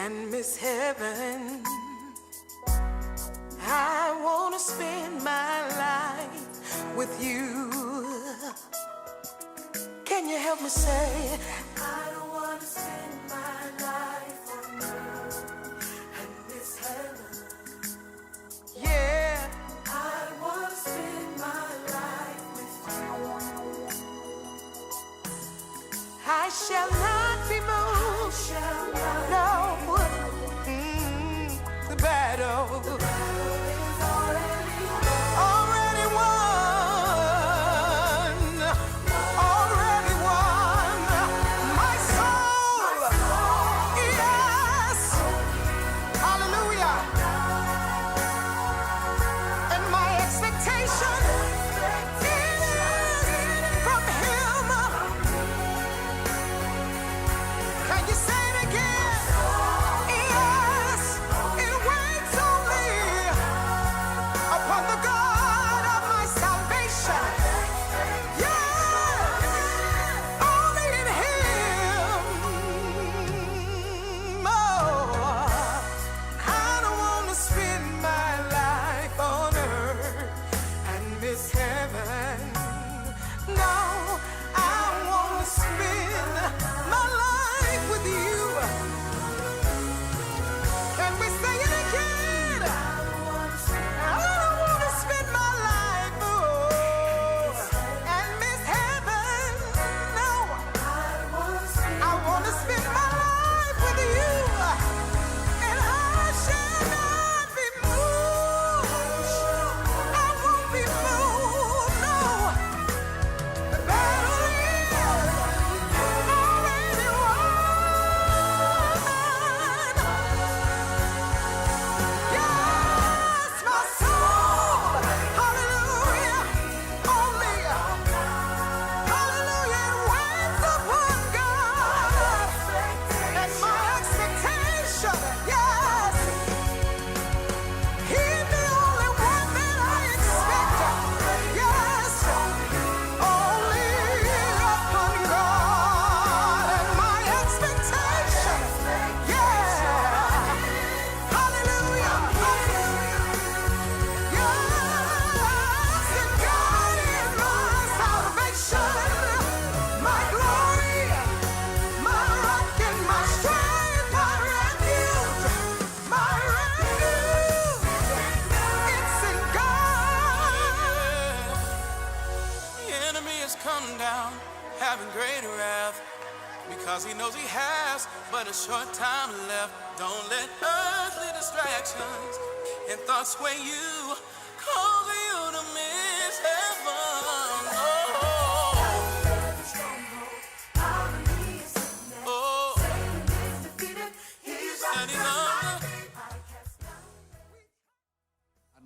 and Miss Heaven. I want to spend my life with you. Can you help me say, I don't want to spend my life on earth and Miss Heaven. Yeah, I want to spend my life with you. I shall not be moved. No, the battle is already won. Already won. My soul, yes, hallelujah. And my expectation is from Him. Can you say it again? Yes, it waits only upon the God of my salvation. Yeah, only in Him. Oh, I don't want to spend my life on earth and miss heaven. No, I want to spend my life with you. Can we say it again? I don't want to spend my life, and miss heaven. No, I want to spend my life with you, and I shall not be moved. I won't be moved. No, the battle is already won. Yes, my soul, hallelujah, only, hallelujah, it waits upon God, and my expectation, yes, He's the only one that I expect, yes, only upon God, and my expectation, yeah, hallelujah, yes, and God is my salvation, my glory, my rock and my strength, my refuge, it's in God. The enemy has come down, having greater wrath, because he knows he has but a short time left. Don't let earthly distractions and thoughts sway you, causing you to miss heaven. Oh, and he's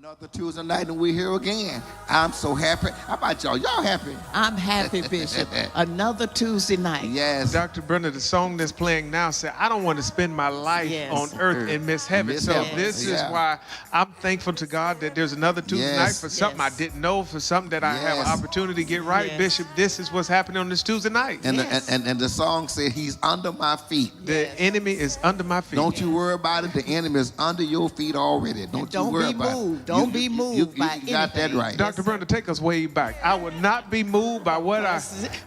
Another Tuesday night and we're here again. I'm so happy. How about y'all? Y'all happy? I'm happy, Bishop. Another Tuesday night. Yes. Dr. Brenda, the song that's playing now said, I don't want to spend my life Yes. on earth and miss heaven. Miss So heaven. this is Yeah. why I'm thankful to God that there's another Tuesday Yes. night for something Yes. I didn't know, for something that I have an Yes. opportunity to get right. Yes. Bishop, this is what's happening on this Tuesday night. And, Yes. and the song said, He's under my feet. The enemy is under my feet. Don't you worry about it. The enemy is under your feet already. Don't you Don't worry be about moved. it. Don't be moved by you got that anything. right. Dr. Brenda, take us way back. I would not be moved by what I...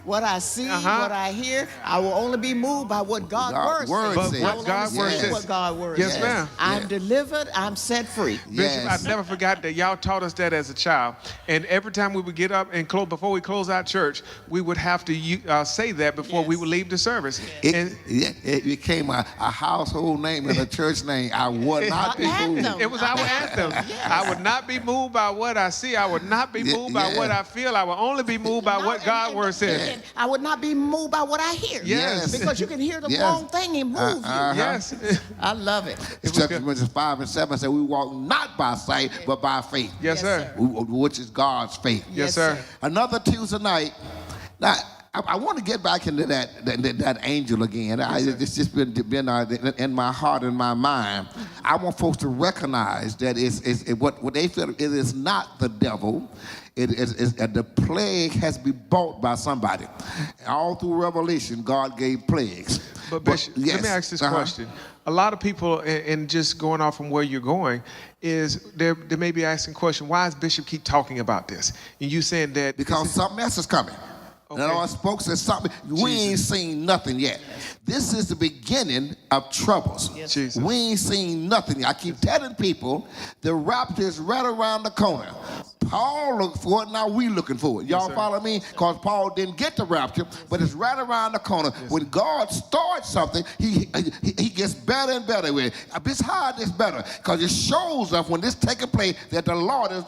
What I see, Uh-huh. what I hear, I will only be moved by what God's God's word word says. says. I But will what God's only word see says. what God's word Yes, says. ma'am. I'm Yeah. delivered, I'm set free. Bishop, Yes. I never forgot that y'all taught us that as a child. And every time we would get up and close, before we close out church, we would have to say that before we Yes. would leave the service. It became a household name and a church name. I would not be moved. Anthem. It was our anthem. Yes. I would not be moved by what I see. I would not be moved by what I feel. I will only be moved by what God's word says. And I would not be moved by what I hear. Yes. Because you can hear the Yes. wrong thing and move you. Yes. I love it. Jefferson Ministries 5 and 7 said we walk not by sight, but by faith. Yes, sir. Which is God's faith. Yes, sir. Another Tuesday night. Now, I want to get back into that angel again. It's just been in my heart and my mind. I want folks to recognize that what they feel it is not the devil. The plague has been bought by somebody. All through Revelation, God gave plagues. But Bishop, yes. let me ask this question. A lot of people, and just going off from where you're going, is they may be asking the question, why does Bishop keep talking about this? And you saying that Because something else is coming. Okay. And our folks said something. We ain't seen nothing yet. This is the beginning of troubles. Yes. Jesus. We ain't seen nothing yet. I keep telling people the rapture is right around the corner. Paul looked for it, now we looking for it. Y'all sir. follow me? Because Paul didn't get the rapture, but it's right around the corner. When God starts something, he gets better and better with it. It's hard, it's better. Because it shows us when this taking place that the Lord is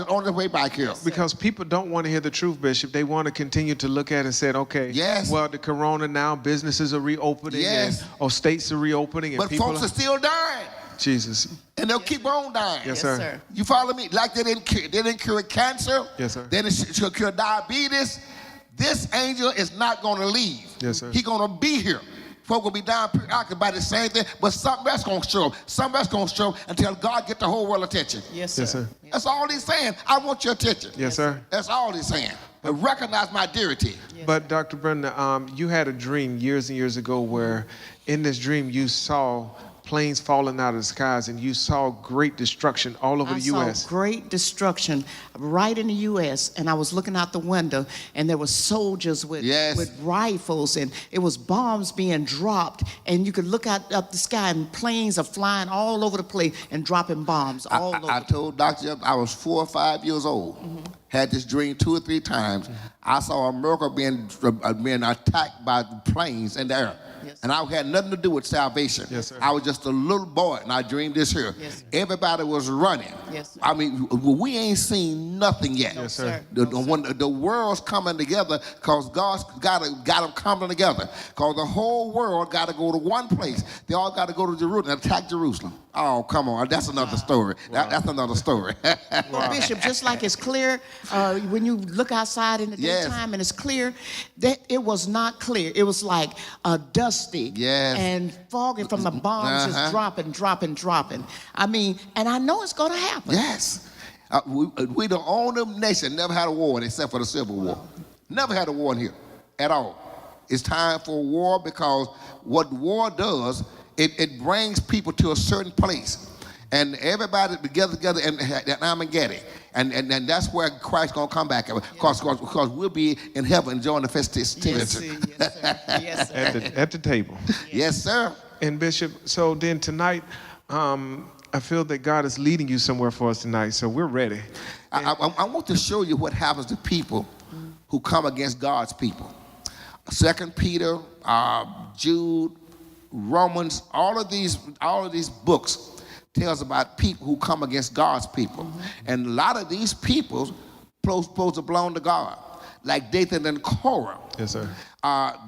on his way back here. Because people don't want to hear the truth, Bishop. They want to continue to look at it and say, okay, Yes. well, the corona now, businesses are reopening, Yes. or states are reopening, and But people folks are still dying. Jesus. And they'll keep on dying. Yes, Yes, sir. sir. You follow me? Like they didn't cure cancer. Yes, sir. They didn't cure diabetes. This angel is not going to leave. Yes, sir. He's going to be here. Folk will be down preoccupied by the same thing, but something else going to show up. Something else going to show up until God get the whole world attention. Yes, sir. Yes, sir. That's all he's saying. I want your attention. Yes, sir. That's all he's saying. But recognize my deity. But Dr. Brenda, you had a dream years and years ago where in this dream you saw planes falling out of the skies and you saw great destruction all over the U.S. I saw great destruction right in the U.S. and I was looking out the window and there were soldiers with rifles and it was bombs being dropped and you could look out up the sky and planes are flying all over the place and dropping bombs all over. I told Dr. Jeff I was 4 or 5 years old. Had this dream 2 or 3 times. I saw America being attacked by planes in the air. Yes. And I had nothing to do with salvation. Yes, sir. I was just a little boy, and I dreamed this here. Yes, sir. Everybody was running. Yes, sir. I mean, we ain't seen nothing yet. Yes, sir. When the world's coming together, because God's got them coming together. Because the whole world got to go to one place. They all got to go to Jerusalem and attack Jerusalem. Oh, come on. That's another story. That's another story. Well, Bishop, just like it's clear when you look outside in the daytime and it's clear, that it was not clear. It was like dusty and foggy from the bombs just dropping. I mean, and I know it's going to happen. Yes. We the only nation never had a war except for the Civil War. Never had a war in here at all. It's time for a war because what war does, it brings people to a certain place. And everybody together in Armageddon. And that's where Christ's going to come back. Because we'll be in heaven enjoying the festivities. Yes, sir. Yes, sir. At the table. Yes, sir. And Bishop, so then tonight, I feel that God is leading you somewhere for us tonight, so we're ready. I want to show you what happens to people who come against God's people. 2 Peter, Jude, Romans, all of these books tells about people who come against God's people. And a lot of these people supposed to belong to God, like Dathan and Korah. Yes, sir.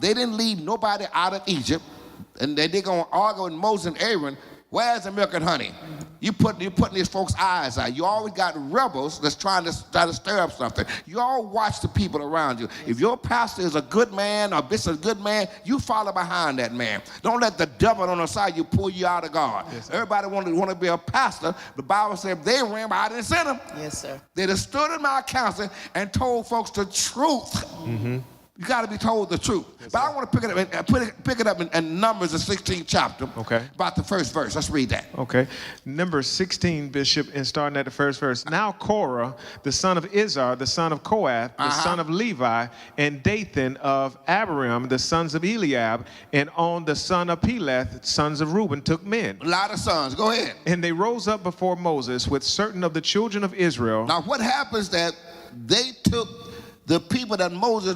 They didn't lead nobody out of Egypt, and they're going to argue with Moses and Aaron, where's the milk and honey? You're putting these folks' eyes out. You always got rebels that's trying to stir up something. You all watch the people around you. If your pastor is a good man or bishop is a good man, you follow behind that man. Don't let the devil on the side you pull you out of God. Yes, everybody want to be a pastor. The Bible said if they ran, but I didn't send them. Yes, sir. They just stood in my council and told folks the truth. You got to be told the truth. But I want to pick it up in Numbers, the 16th chapter. Okay. About the first verse. Let's read that. Okay. Number 16, Bishop, and starting at the first verse. Now Korah, the son of Izhar, the son of Kohath, the son of Levi, and Dathan of Abiram, the sons of Eliab, and On, the son of Peleth, sons of Reuben, took men. A lot of sons. Go ahead. And they rose up before Moses with certain of the children of Israel. Now what happens that they took the people that Moses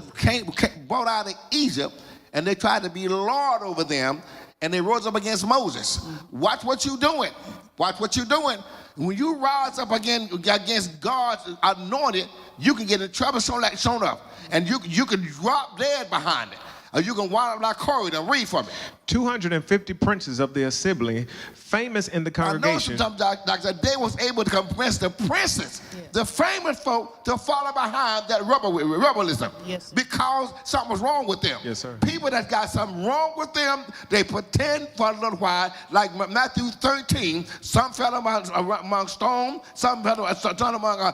brought out of Egypt, and they tried to be Lord over them, and they rose up against Moses. Watch what you're doing. Watch what you're doing. When you rise up against God's anointed, you can get in trouble shown up, and you can drop dead behind it. Or you can wind up like Corey and read from it. 250 princes of the assembly, famous in the congregation. I know sometimes they was able to convince the princes, the famous folk, to follow behind that rebellism. Yes, sir. Because something was wrong with them. Yes, sir. People that got something wrong with them, they pretend for a little while, like Matthew 13, some fell among stones, some fell among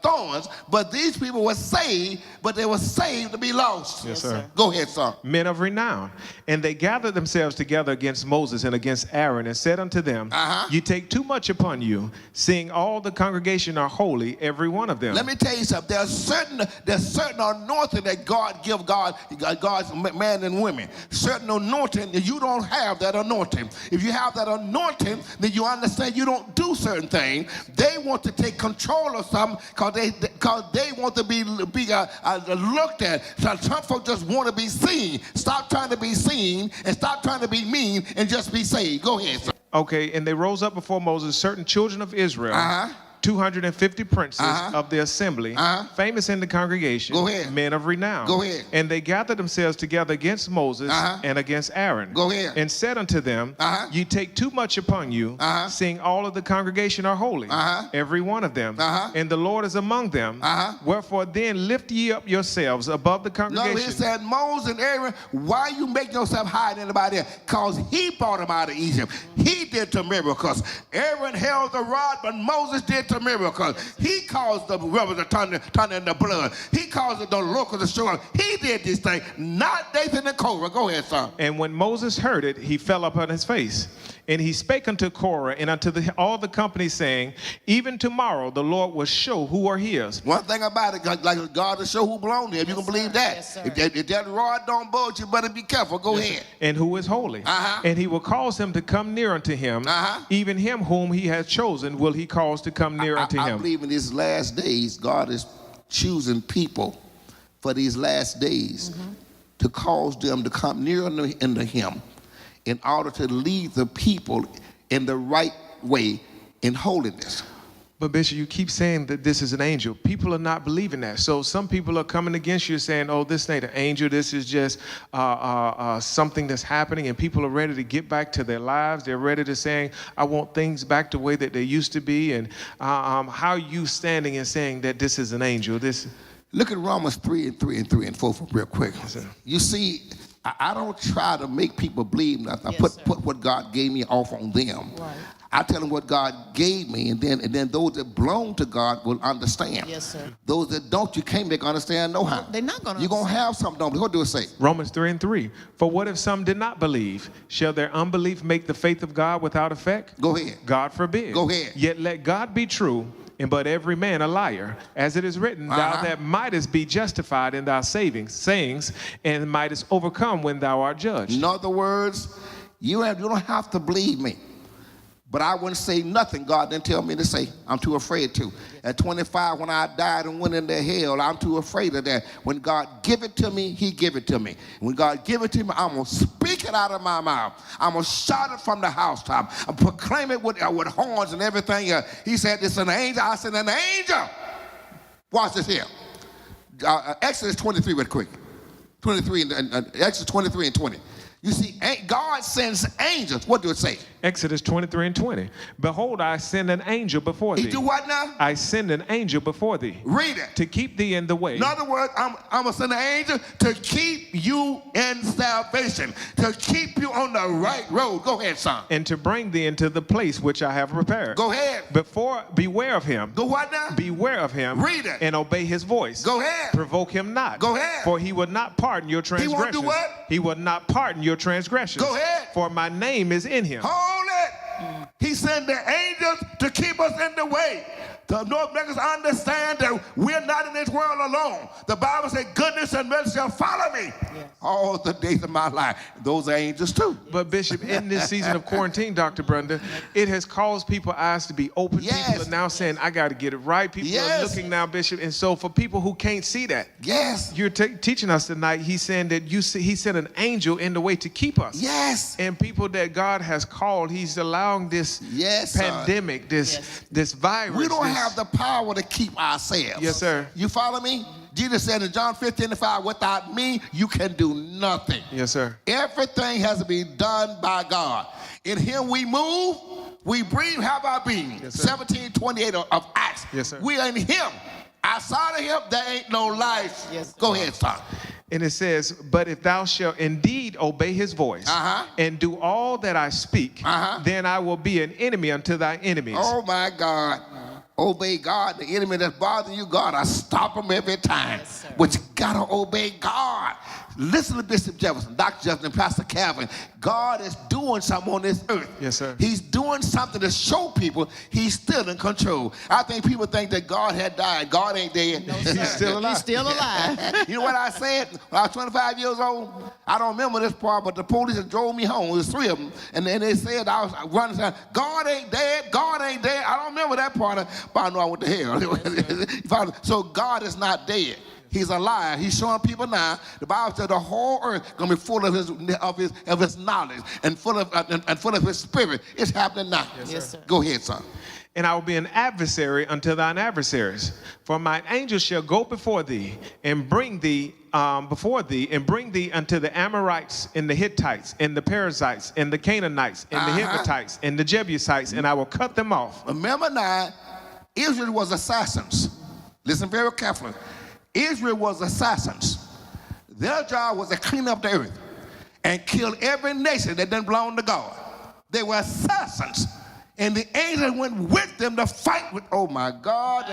thorns, but these people were saved, but they were saved to be lost. Yes, sir. Go ahead, son. Men of renown. And they gathered themselves together against Moses and against Aaron and said unto them, you take too much upon you, seeing all the congregation are holy, every one of them. Let me tell you something. There's certain anointing that God give God's men and women. Certain anointing that you don't have that anointing. If you have that anointing, then you understand you don't do certain things. They want to take control of something because they want to be looked at. So some folks just want to be seen. Stop trying to be seen and stop trying to be mean and just be saved. Go ahead, sir. Okay, and they rose up before Moses, certain children of Israel, 250 princes of the assembly, famous in the congregation, Go ahead. men of renown. Go ahead. And they gathered themselves together against Moses and against Aaron. Go ahead. And said unto them, ye take too much upon you, seeing all of the congregation are holy, every one of them, and the Lord is among them. Wherefore then lift ye up yourselves above the congregation. No, he said, Moses and Aaron, why you make yourself higher than anybody else? Because he brought them out of Egypt. He did the miracles. Aaron held the rod, but Moses did the miracles. He caused the rivers to turn into blood. He caused the locusts to show up. He did this thing, not Dathan and Korah. Go ahead, son. And when Moses heard it, he fell upon his face. And he spake unto Korah and unto all the company, saying, even tomorrow the Lord will show who are his. One thing about it, like God will show who belongs to him. You can believe that. Yes, if that rod don't budge, you better be careful. Go ahead. And who is holy. And he will cause him to come near unto him. Even him whom he has chosen will he cause to come near unto him. I believe in these last days, God is choosing people for these last days to cause them to come near unto him in order to lead the people in the right way in holiness. But Bishop, you keep saying that this is an angel. People are not believing that. So some people are coming against you saying, oh, this ain't an angel. This is just something that's happening. And people are ready to get back to their lives. They're ready to say, I want things back the way that they used to be. And how are you standing and saying that this is an angel? Look at Romans 3:3 real quick. You see, I don't try to make people believe nothing. I put what God gave me off on them. Right. I tell them what God gave me, and then those that belong to God will understand. Yes, sir. Those that don't, you can't make understand no how. They're not going to. You're going to have something, don't. What do it say? Romans 3:3. For what if some did not believe? Shall their unbelief make the faith of God without effect? Go ahead. God forbid. Go ahead. Yet let God be true, and but every man a liar. As it is written, thou that mightest be justified in thy sayings, and mightest overcome when thou art judged. In other words, you don't have to believe me. But I wouldn't say nothing God didn't tell me to say. I'm too afraid to. At 25, when I died and went into hell, I'm too afraid of that. When God give it to me, he give it to me. When God give it to me, I'm going to speak it out of my mouth. I'm going to shout it from the housetop. I'm proclaim it with horns and everything. He said, it's an angel. I said, an angel. Watch this here. Exodus 23 real quick. 23 Exodus 23 and 20. You see, God sends angels. What do it say? Exodus 23:20. Behold, I send an angel before thee. He do what now? I send an angel before thee. Read it. To keep thee in the way. In other words, I'm going to send an angel to keep you in salvation, to keep you on the right road. Go ahead, son. And to bring thee into the place which I have prepared. Go ahead. Beware of him. Go what now? Beware of him. Read it. And obey his voice. Go ahead. Provoke him not. Go ahead. For he will not pardon your transgressions. He won't do what? He will not pardon your transgressions. Go ahead. For my name is in him. Hold it. He sent the angels to keep us in the way. To make us understand that we're not in this world alone. The Bible says, goodness and mercy shall follow me all the days of my life. Those are angels too. But Bishop, in this season of quarantine, Dr. Brenda, it has caused people's eyes to be open. Yes. People are now saying, I got to get it right. People are looking now, Bishop. And so for people who can't see that, you're teaching us tonight, he's saying that he sent an angel in the way to keep us. Yes. And people that God has called, he's allowing this pandemic, this virus. We don't have the power to keep ourselves. Yes, sir. You follow me? Jesus said in John 15:5, without me, you can do nothing. Yes, sir. Everything has to be done by God. In him we move, we breathe, have our being. 17:28 of Acts. Yes, sir. We are in him. Outside of him, there ain't no life. Yes, go ahead, son. And it says, but if thou shalt indeed obey his voice and do all that I speak, then I will be an enemy unto thy enemies. Oh, my God. Obey God. The enemy that's bothering you, God, I stop him every time. Yes, but you got got to obey God. Listen to Bishop Jefferson, Dr. Jefferson, and Pastor Calvin. God is doing something on this earth. Yes, sir. He's doing something to show people he's still in control. I think people think that God had died. God ain't dead. No, sir. He's still alive. He's still alive. You know what I said when I was 25 years old? I don't remember this part, but the police drove me home. It was 3 of them. And then they said I was running down, God ain't dead. God ain't dead. I don't remember that part, but I know I went to hell. So God is not dead. He's alive. He's showing people now. The Bible said the whole earth gonna be full of his knowledge and full of his spirit. It's happening now. Yes, sir. Go ahead, son. And I will be an adversary unto thine adversaries. For mine angel shall go before thee and bring thee unto the Amorites and the Hittites and the Perizzites and the Canaanites and the Hivites and the Jebusites, and I will cut them off. Remember now, Israel was assassins. Listen very carefully. Israel was assassins. Their job was to clean up the earth and kill every nation that didn't belong to God. They were assassins. And the angels went with them to fight with, oh my God.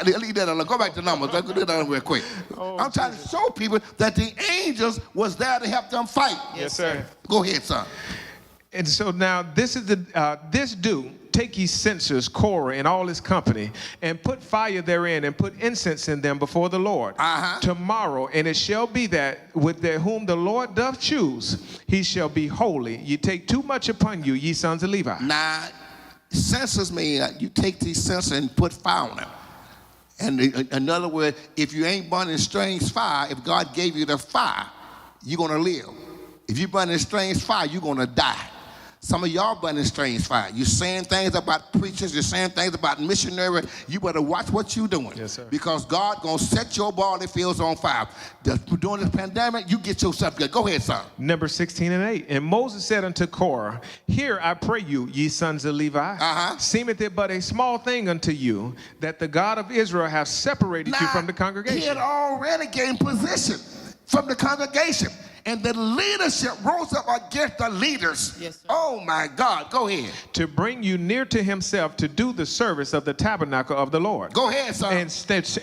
Leave that alone. Go back to Numbers. Let's do that real quick. I'm trying to show people that the angels was there to help them fight. Yes, sir. Go ahead, son. And so now this is this do. Take ye censers, Korah, and all his company, and put fire therein, and put incense in them before the Lord. Tomorrow, and it shall be that with whom the Lord doth choose, he shall be holy. Ye take too much upon you, ye sons of Levi. Now, censers mean you take these censers and put fire on them. And in other words, if you ain't burning strange fire, if God gave you the fire, you're going to live. If you burn in strange fire, you're going to die. Some of y'all burning strange fire. You're saying things about preachers. You're saying things about missionaries. You better watch what you're doing. Yes, sir. Because God going to set your body fields on fire. During this pandemic, you get yourself good. Go ahead, son. Numbers 16 and 8. And Moses said unto Korah, Hear, I pray you, ye sons of Levi, seemeth it but a small thing unto you, that the God of Israel hath separated you from the congregation. He had already gained position from the congregation. And the leadership rose up against the leaders. Yes, sir. Oh, my God. Go ahead. To bring you near to himself to do the service of the tabernacle of the Lord. Go ahead, son.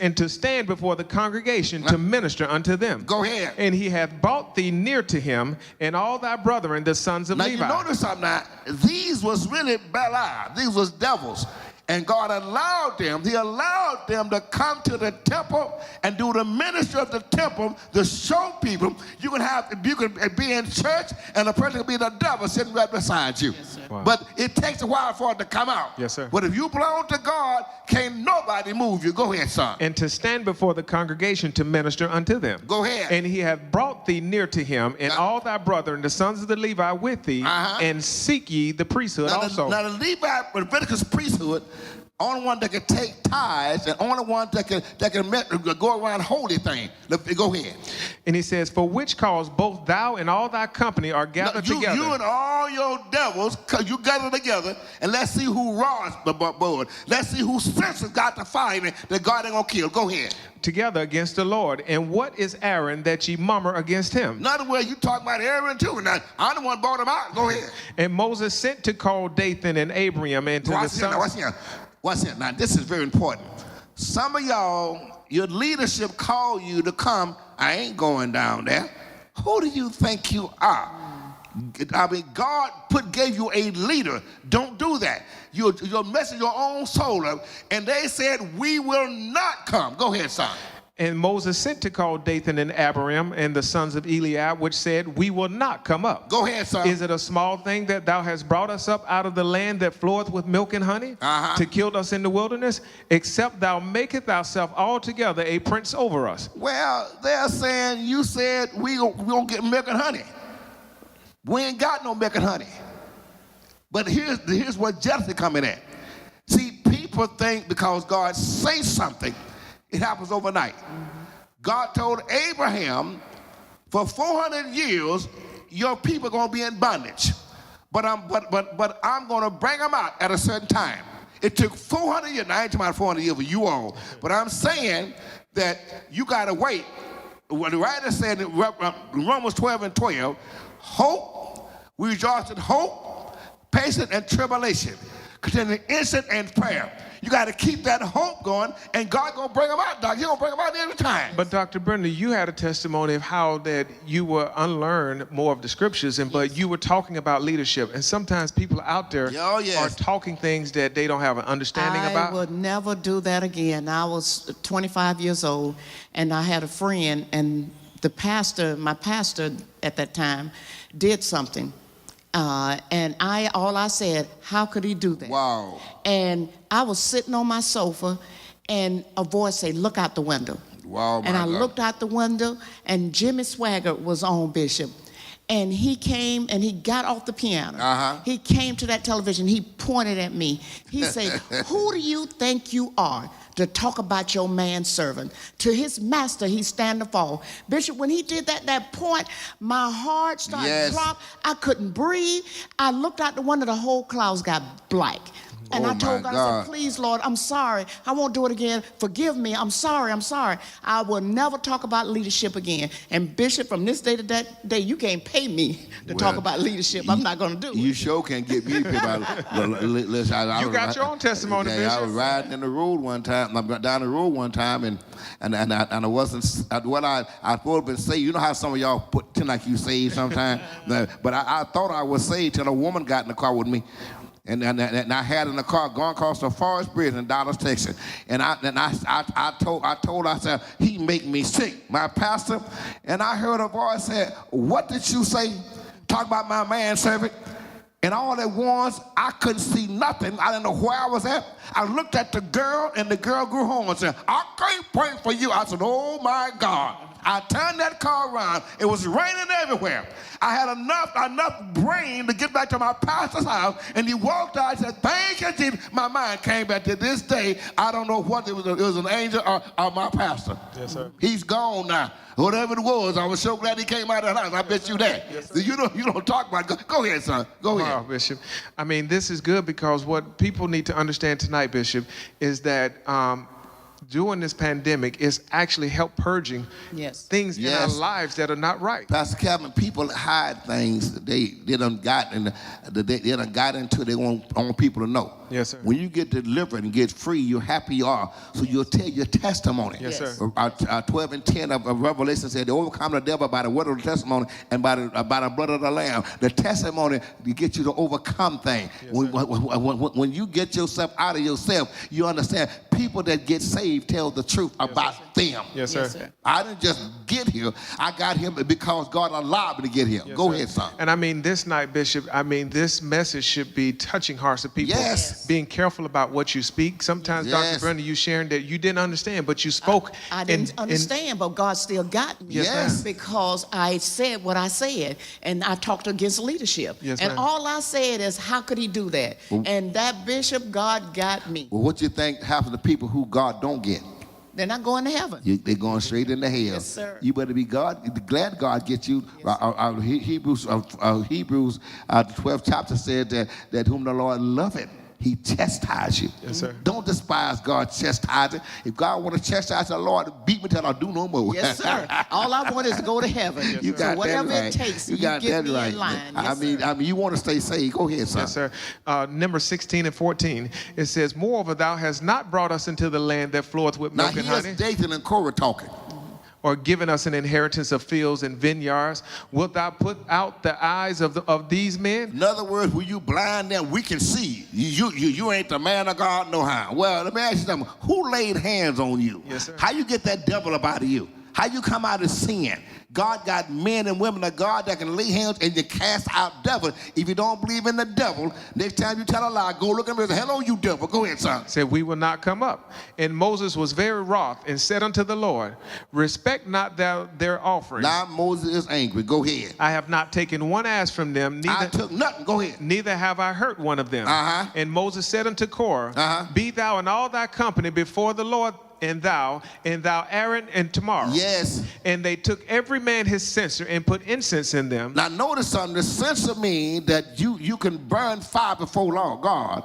And to stand before the congregation to minister unto them. Go ahead. And he hath brought thee near to him, and all thy brethren, the sons of Levi. Now, you notice something now. These was really Belial. These was devils. And God allowed them, he allowed them to come to the temple and do the ministry of the temple to show people you can be in church and a person can be the devil sitting right beside you. Yes, wow. But it takes a while for it to come out. Yes, sir. But if you belong to God, can't nobody move you. Go ahead, son. And to stand before the congregation to minister unto them. Go ahead. And he hath brought thee near to him, and all thy brethren, the sons of the Levi, with thee, and seek ye the priesthood also. Now the Levi, Leviticus priesthood, only one that can take tithes and only one that can go around holy thing. Go ahead. And he says, For which cause both thou and all thy company are gathered together. You and all your devils, you gather together, and let's see who raws the board. Let's see who senses got the fire in it that God ain't gonna kill. Go ahead. Together against the Lord. And what is Aaron that ye murmur against him? In other words, you talk about Aaron too. Now, I'm the one brought him out. Go ahead. And Moses sent to call Dathan and Abiram and to the sons. Watch here. Now, this is very important. Some of y'all, your leadership called you to come. I ain't going down there. Who do you think you are? I mean, God gave you a leader. Don't do that. You're messing your own soul up. And they said, we will not come. Go ahead, son. And Moses sent to call Dathan and Abiram and the sons of Eliab, which said, We will not come up. Go ahead, son. Is it a small thing that thou hast brought us up out of the land that floweth with milk and honey, to kill us in the wilderness, except thou maketh thyself altogether a prince over us? Well, they're saying, you said we don't get milk and honey. We ain't got no milk and honey. But here's what Jefferson coming at. See, people think because God says something, it happens overnight. God told Abraham, for 400 years, your people are going to be in bondage. But I'm going to bring them out at a certain time. It took 400 years. Now, I ain't talking about 400 years for you all. But I'm saying that you got to wait. What the writer said in Romans 12 and 12, hope, we rejoice in hope, patience, and tribulation, containing instant and prayer. You got to keep that hope going, and God going to bring them out, Doc. He's going to bring them out every time. But Dr. Brenda, you had a testimony of how that you were unlearned more of the scriptures, but you were talking about leadership. And sometimes people out there are talking things that they don't have an understanding about. I would never do that again. I was 25 years old, and I had a friend, and my pastor at that time, did something. And all I said, how could he do that? Wow. And I was sitting on my sofa, and a voice said, look out the window. Wow, and I looked out the window, and Jimmy Swaggart was on, Bishop. And he came and he got off the piano. He came to that television. He pointed at me. He said, who do you think you are to talk about your manservant? To his master he stand or fall. Bishop, when he did that point, my heart started to drop. I couldn't breathe. I looked out the window, the whole clouds got black. And I told God, I said, please, Lord, I'm sorry. I won't do it again. Forgive me. I'm sorry. I will never talk about leadership again. And Bishop, from this day to that day, you can't pay me to talk about leadership. I'm not going to do it. You sure can't get me to pay about it. You got your own testimony, Bishop. I was riding in the road one time, down the road one time, and I wasn't, what I thought been saved. You know how some of y'all pretend like you saved sometimes? But I thought I was saved till a woman got in the car with me. And I had in the car going across the Forest Bridge in Dallas, Texas. And I told her, I said, he make me sick, my pastor. And I heard a voice say, what did you say? Talk about my manservant. And all at once, I couldn't see nothing. I didn't know where I was at. I looked at the girl, and the girl grew home and said, I can't pray for you. I said, oh my God. I turned that car around. It was raining everywhere. I had enough brain to get back to my pastor's house, and he walked out and said, thank you, Jesus. My mind came back to this day. I don't know what it was. It was an angel or my pastor. Yes, sir. He's gone now. Whatever it was, I was so glad he came out of the house. I bet you that. Yes, sir. You don't talk about it. Go ahead, son. Go ahead. Wow, Bishop. I mean, this is good because what people need to understand tonight, Bishop, is that during this pandemic is actually help purging things in our lives that are not right. Pastor Calvin, people hide things they done got into they want people to know. Yes, sir. When you get delivered and get free, you're happy you are. So you'll tell your testimony. Yes, sir. 12 and 10 of Revelation said they overcome the devil by the word of the testimony and by the blood of the Lamb. The testimony to get you to overcome things. Yes, when you get yourself out of yourself, you understand people that get saved tell the truth about them. Yes, sir. Yes, sir. I didn't just get here. I got here because God allowed me to get here. Yes, Go sir. ahead, son. And I mean, this night, Bishop, this message should be touching hearts of people. Yes. Being careful about what you speak. Sometimes, Dr. Brenda, you sharing that you didn't understand, but you spoke. I didn't understand, but God still got me. Yes. Because I said what I said, and I talked against leadership. Yes, and ma'am. all I said is, how could he do that? And that Bishop, God got me. Well, what you think happens to people who God don't get? They're not going to heaven. They're going straight into hell. Yes, sir. You better be glad God gets you. Yes, Hebrews, the 12th chapter said that whom the Lord loveth, he chastises you. Yes, sir. Don't despise God's chastising. If God want to chastise the Lord, beat me till I do no more. Yes, sir. All I want is to go to heaven. Yes, You sir. got so whatever that right. it takes, You got get that me right. in line. Yes, I mean, you want to stay saved. Go ahead, son. Yes, sir. Number 16 and 14, it says, moreover, thou hast not brought us into the land that floweth with milk and honey. Now, here's Dathan and Korah talking. Or given us an inheritance of fields and vineyards. Wilt thou put out the eyes of these men? In other words, when you blind them, we can see. You ain't the man of God no how. Well, let me ask you something. Who laid hands on you? Yes, sir. How you get that devil up out of you? How you come out of sin? God got men and women of God that can lay hands and you cast out devils. If you don't believe in the devil, next time you tell a lie, go look at him and say, hello, you devil. Go ahead, son. Said, we will not come up. And Moses was very wroth and said unto the Lord, respect not thou their offerings. Now Moses is angry. Go ahead. I have not taken one ass from them, I took nothing. Go ahead. neither have I hurt one of them. And Moses said unto Korah, be thou and all thy company before the Lord, and thou Aaron and Tamar. Yes. And they took every man his censer and put incense in them. Now notice something. The censer means that you can burn fire before Lord God.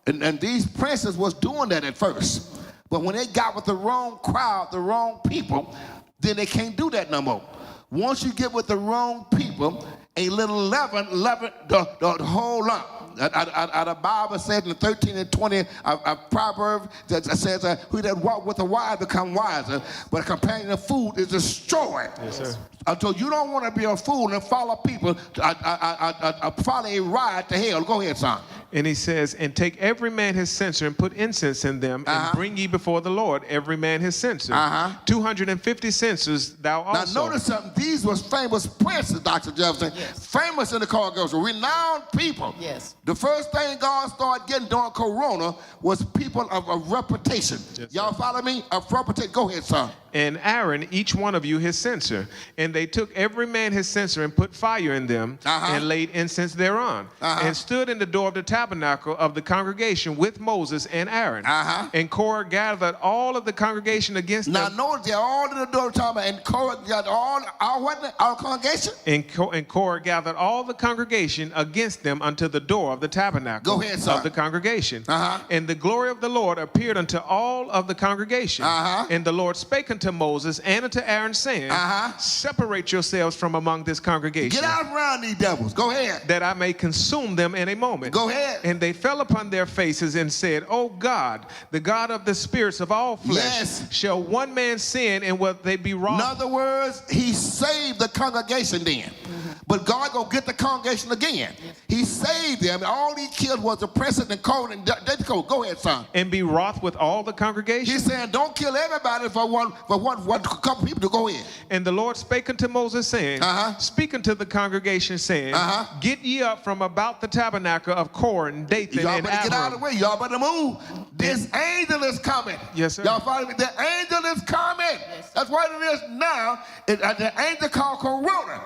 And these princes was doing that at first. But when they got with the wrong crowd, the wrong people, then they can't do that no more. Once you get with the wrong people, a little leaven the whole lump. The Bible says in the 13 and 20 of Proverbs that says, who that walk with the wise become wiser, but a companion of fool is destroyed. Yes, sir. So you don't want to be a fool and follow people, follow a ride to hell. Go ahead, son. And he says, and take every man his censer and put incense in them, and bring ye before the Lord every man his censer. 250 censers thou also. Now notice something. These was famous princes, Dr. Jefferson. Yes. Famous in the congregation, renowned people. Yes. The first thing God started getting during Corona was people of reputation. Yes, y'all follow me? Of reputation. Go ahead, son. And Aaron, each one of you his censer. And they took every man his censer and put fire in them, and laid incense thereon, and stood in the door of the tabernacle of the congregation with Moses and Aaron. And Korah gathered all of the congregation against them. Now notice they're all in the door of the tabernacle, and Korah got our congregation. And Korah gathered all the congregation against them unto the door of the tabernacle. Go ahead, son. Of the congregation. And the glory of the Lord appeared unto all of the congregation. And the Lord spake unto Moses and unto Aaron, saying, separate yourselves from among this congregation. Get out around these devils. Go ahead. That I may consume them in a moment. Go ahead. And they fell upon their faces and said, O God, the God of the spirits of all flesh, shall one man sin, and will they be wrong? In other words, he saved the congregation then. But God gonna get the congregation again. He saved them. All he killed was the president and Korah and go ahead, son. And be wroth with all the congregation. He's saying, don't kill everybody for one couple people to go in. And the Lord spake unto Moses, saying, speak unto the congregation, saying, get ye up from about the tabernacle of Korah and Dathan y'all and better get out of the way. Y'all better move. This angel is coming. Yes, sir. Y'all follow me? The angel is coming. Yes, that's what it is now. The angel called Corona.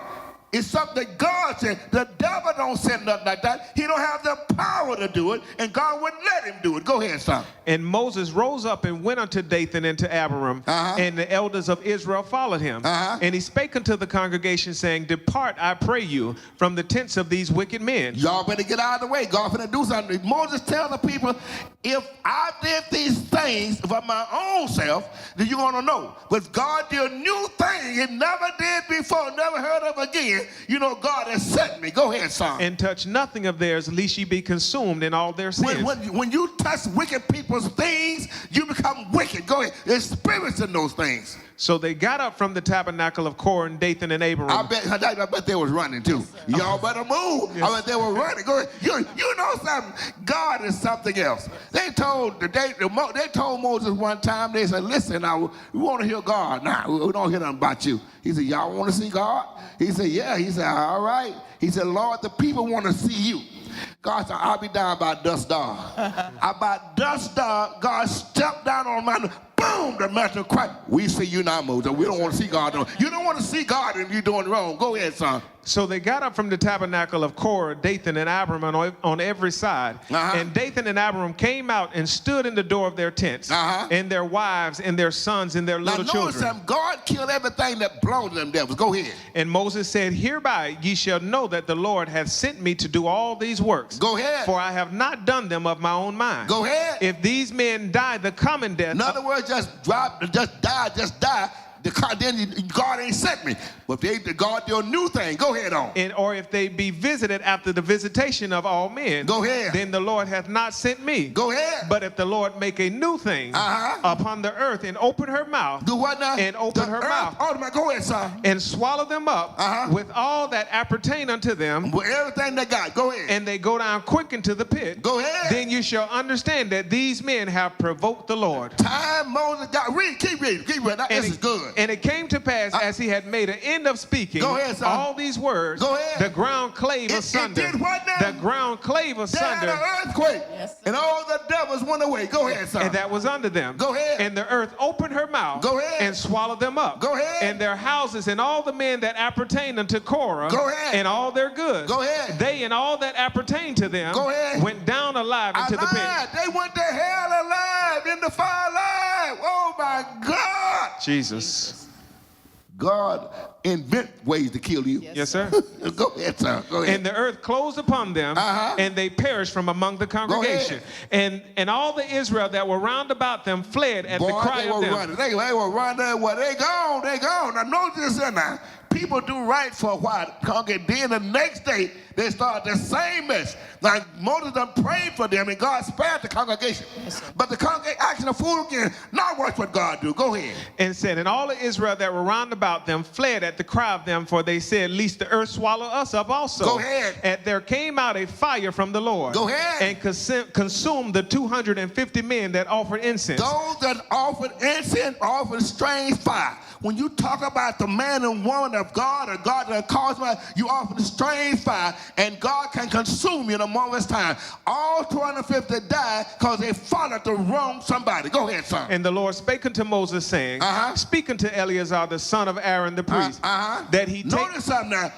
It's something that God said. The devil don't send nothing like that. He don't have the power to do it, and God wouldn't let him do it. Go ahead, son. And Moses rose up and went unto Dathan and to Abiram, and the elders of Israel followed him. And he spake unto the congregation, saying, depart, I pray you, from the tents of these wicked men. Y'all better get out of the way. God finna do something. Moses tell the people, if I did these things for my own self, then you're gonna know. But God did a new thing he never did before, never heard of again. You know, God has sent me. Go ahead, son. And touch nothing of theirs, lest ye be consumed in all their sins. When you touch wicked people's things, you become wicked. Go ahead. There's spirits in those things. So they got up from the tabernacle of Korah and Dathan and Abiram. I bet they was running too. Y'all better move. Yes. I bet they were running. Go ahead. You know something? God is something else. They told Moses one time, they said, listen, now, we want to hear God. Nah, we don't hear nothing about you. He said, y'all want to see God? He said, yeah. He said, all right. He said, Lord, the people want to see you. God said, I'll be down by dusk dawn. About dusk dawn, God stepped down on the mountain. Boom, the mountain cracked. We see you now, Moses. We don't want to see God. You don't want to see God and you're doing wrong. Go ahead, son. So they got up from the tabernacle of Korah, Dathan, and Abiram on every side. And Dathan and Abiram came out and stood in the door of their tents, and their wives and their sons and their little children. Something. God killed everything that belonged to them devils. Go ahead. And Moses said, hereby ye shall know that the Lord hath sent me to do all these works. Go ahead. For I have not done them of my own mind. Go ahead. If these men die the common death. In other words, just die. Then God ain't sent me. But if God do a new thing, go ahead on. Or if they be visited after the visitation of all men, go ahead. Then the Lord hath not sent me. Go ahead. But if the Lord make a new thing upon the earth and open her mouth, do what now? And open her mouth. Go ahead, son. And swallow them up with all that appertain unto them. With everything they got. Go ahead. And they go down quick into the pit. Go ahead. Then you shall understand that these men have provoked the Lord. Time Moses got read. Keep reading. This is good. And it came to pass as he had made an end of speaking all these words, the ground clave asunder. It did what now? The ground clave asunder. There had an earthquake. Yes, and all the devils went away. Go ahead, son. And that was under them. Go ahead. And the earth opened her mouth. Go ahead. And swallowed them up. Go ahead. And their houses and all the men that appertain unto Korah. Go ahead. And all their goods. Go ahead. They and all that appertain to them. Go ahead. Went down alive into the pit. They went to hell alive, in the fire alive. Oh my God. Jesus. God invent ways to kill you. Yes, sir. Go ahead, sir. Go ahead. And the earth closed upon them, and they perished from among the congregation. And all the Israel that were round about them fled at the cry of them. Running. They were running. Well, they gone. Now notice this now. people do right for a while, then the next day they start the same mess. Like Moses done prayed for them and God spared the congregation. Yes, but the congregation acting a fool again. Now watch what God do. Go ahead. And said, and all of Israel that were round about them fled at the cry of them, for they said, lest the earth swallow us up also. Go ahead. And there came out a fire from the Lord. Go ahead. And consumed the 250 men that offered incense. Those that offered incense offered strange fire. When you talk about the man and woman of God, or God that calls me, you offer the strange fire, and God can consume you in a moment's time. All 250 died because they followed the wrong somebody. Go ahead, son. And the Lord spake unto Moses, saying, Speak unto Eleazar the son of Aaron the priest, that he take... Notice something now.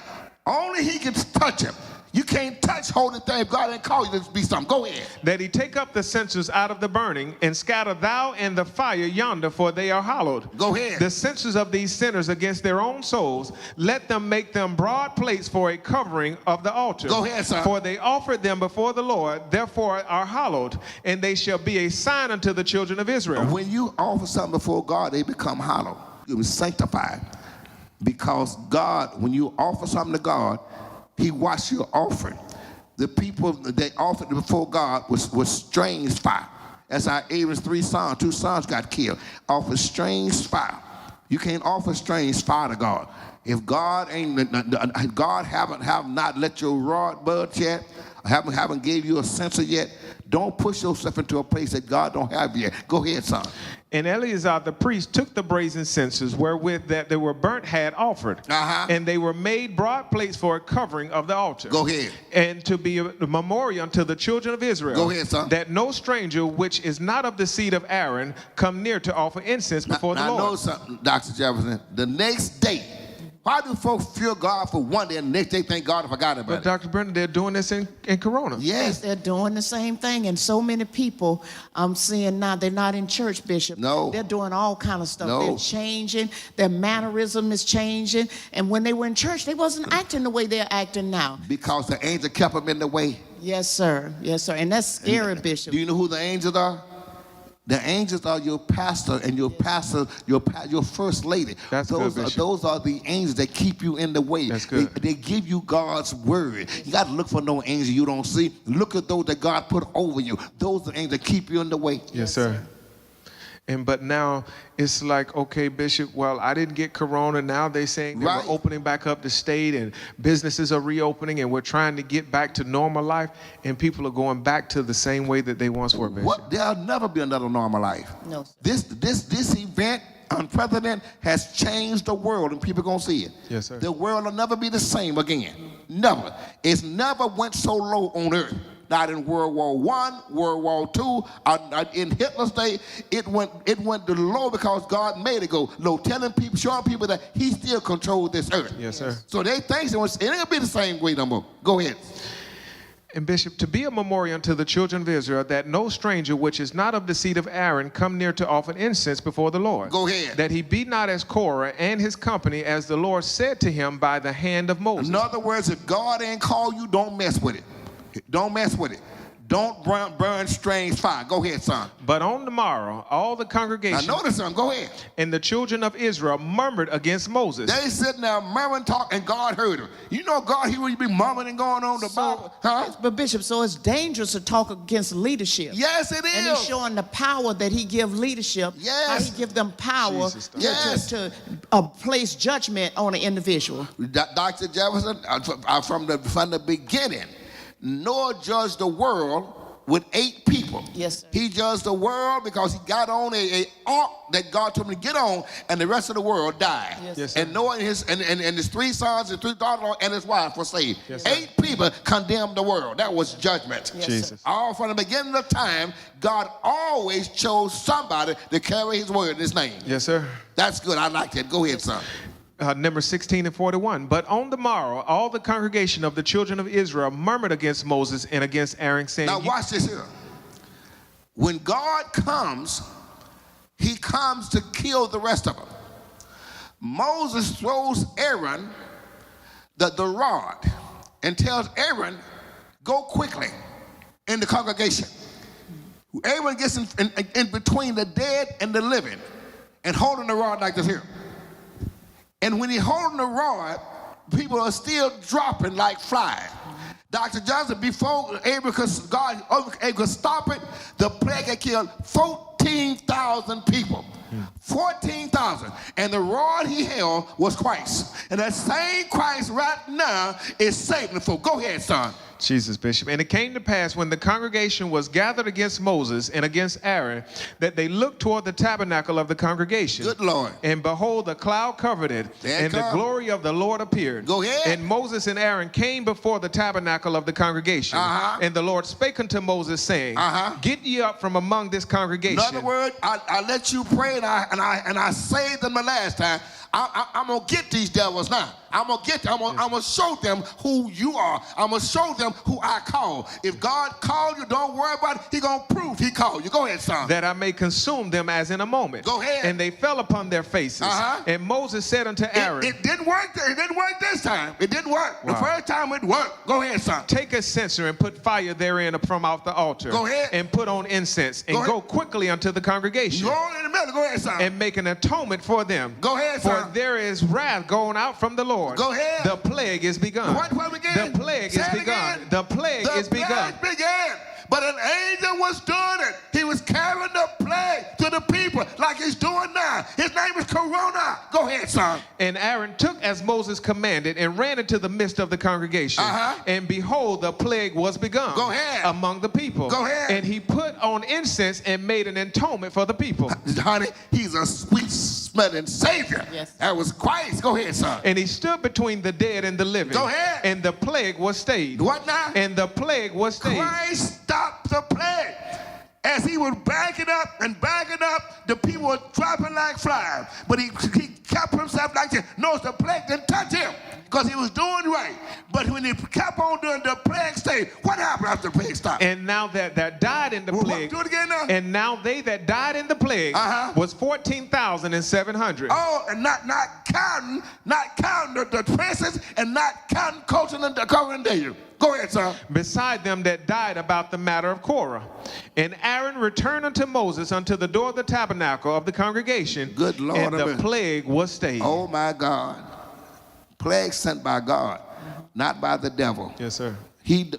Only he can touch him. You can't touch holy things. God ain't called you to be something. Go ahead. That he take up the censers out of the burning, and scatter thou and the fire yonder, for they are hallowed. Go ahead. The censers of these sinners against their own souls, let them make them broad plates for a covering of the altar. Go ahead, son. For they offered them before the Lord, therefore are hallowed, and they shall be a sign unto the children of Israel. When you offer something before God, they become hallowed. You be sanctified. Because God, when you offer something to God, he watched your offering. The people they offered before God was strange fire. That's how Aaron's two sons got killed. Offer strange fire. You can't offer strange fire to God. If God have not let your rod budge yet, haven't gave you a censer yet, don't push yourself into a place that God don't have yet. Go ahead, son. And Eleazar the priest took the brazen censers wherewith that they were burnt had offered, and they were made broad plates for a covering of the altar. Go ahead. And to be a memorial unto the children of Israel. Go ahead, son. That no stranger which is not of the seed of Aaron come near to offer incense before the Lord. Now know something, Dr. Jefferson. The next day, why do folks fear God for one day and the next day thank God forgot about it? But Dr. Brenda, they're doing this in Corona. Yes, they're doing the same thing. And so many people I'm seeing now, they're not in church, Bishop. No. They're doing all kind of stuff. No. They're changing. Their mannerism is changing. And when they were in church, they wasn't acting the way they're acting now. Because the angel kept them in the way. Yes, sir. Yes, sir. And that's scary, Bishop. Do you know who the angels are? The angels are your pastor and your pastor, your first lady. That's those good, Bishop. Those are the angels that keep you in the way. That's good. They give you God's word. You got to look for no angel you don't see. Look at those that God put over you. Those are the angels that keep you in the way. Yes, sir. But now it's like, okay, Bishop, well, I didn't get Corona. Now they're saying that we're opening back up the state and businesses are reopening and we're trying to get back to normal life, and people are going back to the same way that they once were, Bishop. What? There'll never be another normal life. No, sir. This event, unprecedented, has changed the world, and people gonna see it. Yes, sir. The world will never be the same again. Never. It's never went so low on earth. Not in World War I, World War II, in Hitler's day, it went to low because God made it go low, showing people that he still controls this earth. Yes, sir. So they think it ain't gonna be the same way no more. Go ahead. And Bishop, to be a memorial unto the children of Israel, that no stranger which is not of the seed of Aaron come near to offer incense before the Lord. Go ahead. That he be not as Korah and his company, as the Lord said to him by the hand of Moses. In other words, if God ain't called you, don't mess with it. Don't mess with it. Don't burn strange fire. Go ahead, son. But on the morrow, all the congregation Now notice something. Go ahead. and the children of Israel murmured against Moses. They sitting there murmuring, talk, and God heard them. You know God, he would be murmuring and going on the Bible. Huh? But Bishop, so it's dangerous to talk against leadership. Yes, it is. And he's showing the power that he give leadership. Yes. How he give them power Jesus, to place judgment on an individual. Dr. Jefferson, from the beginning, Noah judged the world with 8 people. Yes, sir. He judged the world because he got on a ark that God told him to get on, and the rest of the world died. Yes, sir. And Noah and his 3 sons and 3 daughters and his wife were saved. Yes, sir. 8 people condemned the world. That was judgment. Yes, Jesus. All from the beginning of time, God always chose somebody to carry his word in his name. Yes, sir. That's good. I like that. Go ahead, son. Number 16 and 41. But on the morrow, all the congregation of the children of Israel murmured against Moses and against Aaron, saying, Now watch this here. When God comes, he comes to kill the rest of them. Moses throws Aaron the rod and tells Aaron, go quickly in the congregation. Aaron gets in between the dead and the living and holding the rod like this here. And when he's holding the rod, people are still dropping like flies. Dr. Johnson, before God could stop it, the plague had killed 14,000 people. 14,000. And the rod he held was Christ. And that same Christ right now is saving folk. Go ahead, son. Jesus, Bishop. And it came to pass when the congregation was gathered against Moses and against Aaron, that they looked toward the tabernacle of the congregation. Good Lord. And behold, the cloud covered it, and the glory of the Lord appeared. Go ahead. And Moses and Aaron came before the tabernacle of the congregation. And the Lord spake unto Moses, saying, Get ye up from among this congregation. In other words, I let you pray, and I saved them the last time. I'm gonna get these devils now. I'm gonna show them who you are. I'm gonna show them who I call. If God called you, don't worry about it. He gonna prove he called you. Go ahead, son. That I may consume them as in a moment. Go ahead. And they fell upon their faces. And Moses said unto Aaron, It didn't work. It didn't work this time. It didn't work. Wow. The first time it worked. Go ahead, son. Take a censer and put fire therein from off the altar. Go ahead. And put on incense and go quickly unto the congregation. Go in the middle. Go ahead, son. And make an atonement for them. Go ahead, son. For there is wrath going out from the Lord. Go ahead. The plague is begun. What began? The plague is begun. The plague is begun. The plague began. But an angel was doing it. He was carrying the plague to the people like he's doing now. His name is Corona. Go ahead, son. And Aaron took as Moses commanded and ran into the midst of the congregation. And behold, the plague was begun. Go ahead. Among the people. Go ahead. And he put on incense and made an atonement for the people. Honey, he's a sweet smelling Savior. Yes. That was Christ. Go ahead, son. And he stood between the dead and the living. Go ahead. And the plague was stayed. What now? And the plague was stayed. Christ stopped the plague. As he was backing up, the people were dropping like flies. But he kept himself like this. Notice the plague didn't touch him because he was doing right. But when he kept on doing, the plague stayed. What happened after the plague stopped? And now that died in the plague. Do it again now. And now they that died in the plague was 14,700. Oh, and not counting the princes and not counting coaching and the congregation. Go ahead, son. Beside them that died about the matter of Korah. And Aaron returned unto Moses unto the door of the tabernacle of the congregation. Good Lord. And the plague was stayed. Oh, my God. Plague sent by God, not by the devil. Yes, sir.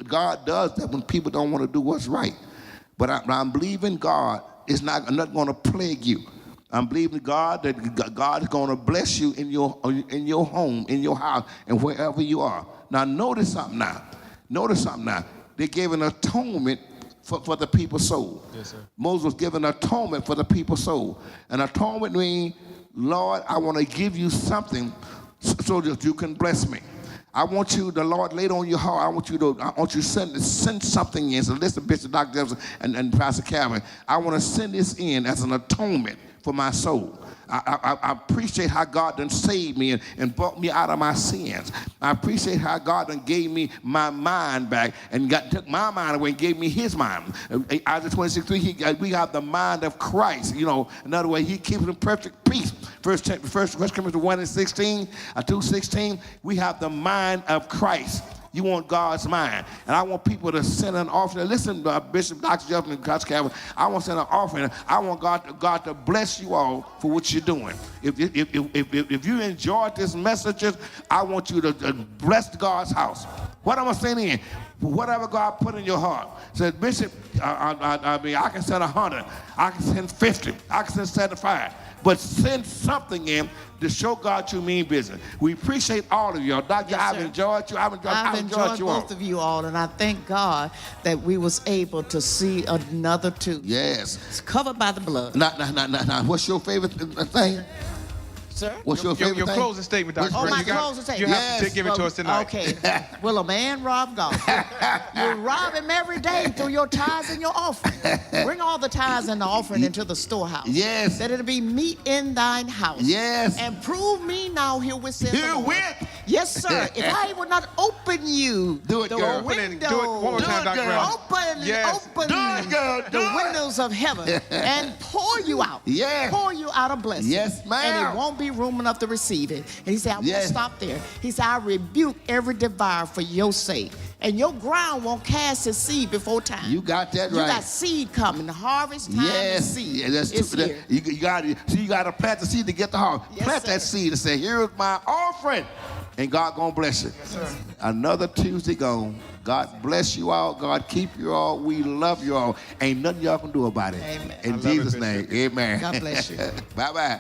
God does that when people don't want to do what's right. But I'm believing God is not going to plague you. I'm believing God that God is going to bless you in your home, in your house, and wherever you are. Now, notice something now. They gave an atonement for the people's soul. Yes, sir. Moses was given atonement for the people's soul. An atonement means, Lord, I want to give you something so that you can bless me. I want you, the Lord laid on your heart, I want you to send something in. So listen, Bishop Dr. Jefferson and Pastor Calvin, I want to send this in as an atonement for my soul. I appreciate how God done saved me and brought me out of my sins. I appreciate how God done gave me my mind back and took my mind away and gave me his mind. Isaiah 26:3, we have the mind of Christ. You know, in other words, he keeps in perfect peace. First Corinthians 1:16, 2:16, we have the mind of Christ. You want God's mind. And I want people to send an offering. Listen, Bishop Dr. Jefferson and Pastor Calvin, I want to send an offering. I want God to bless you all for what you're doing. If you enjoyed this message, I want you to bless God's house. What am I saying in? Whatever God put in your heart. Said, Bishop, I can send 100. I can send 50. I can send 75. But send something in to show God you mean business. We appreciate all of y'all. Doctor, yes, I've enjoyed you. I've enjoyed you all. Both of you all, and I thank God that we was able to see another tooth. Yes. It's covered by the blood. Now, what's your favorite thing? Sir? What's your favorite your thing? closing statement, Dr. Oh, Brenda. my closing statement. You have to give it to us tonight. Okay. Will a man rob God? You rob him every day through your tithes and your offering. Bring all the tithes and the offering into the storehouse. Yes. That it'll be meat in thine house. Yes. And prove me now herewith saith the Lord, Yes, sir. If I will not open you Do it, the girl. window, Do it one more time, Dr. Brown. open Yes. open Do it, girl. Do the it. windows of heaven and pour you out. Yeah. Pour you out a blessing. Yes, ma'am. And it won't be room enough to receive it. And he said, I won't Yes. stop there. He said, I rebuke every devourer for your sake. And your ground won't cast its seed before time. You got that You right. got seed coming. The harvest time Yes, is seed. yeah, that's It's true. here. You got to plant the seed to get the harvest. Yes, Plant sir. that seed and say, "Here's my offering," and God gonna bless you. Yes, sir. Another Tuesday gone. God bless you all. God keep you all. We love you all. Ain't nothing y'all can do about it. Amen. In I love Jesus' it, name, Bishop. Amen. God bless you. Bye bye.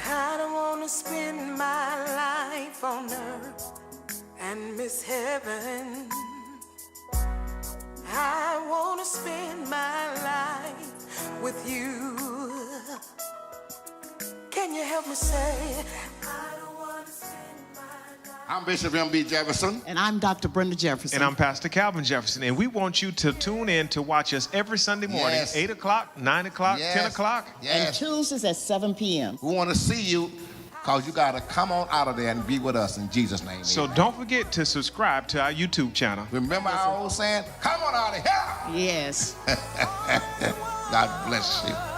I don't want to spend my life on earth and miss heaven. I want to spend my life with you. Can you help me say, I don't want to spend my life. I'm Bishop M.B. Jefferson. And I'm Dr. Brenda Jefferson. And I'm Pastor Calvin Jefferson. And we want you to tune in to watch us every Sunday morning, Yes. 8 o'clock, 9 o'clock, Yes. 10 o'clock. And Yes. Tuesdays at 7 p.m. We want to see you because you got to come on out of there and be with us in Jesus' name. So Amen. don't forget to subscribe to our YouTube channel. Remember our old saying, "Come on out of here." Yes. God bless you.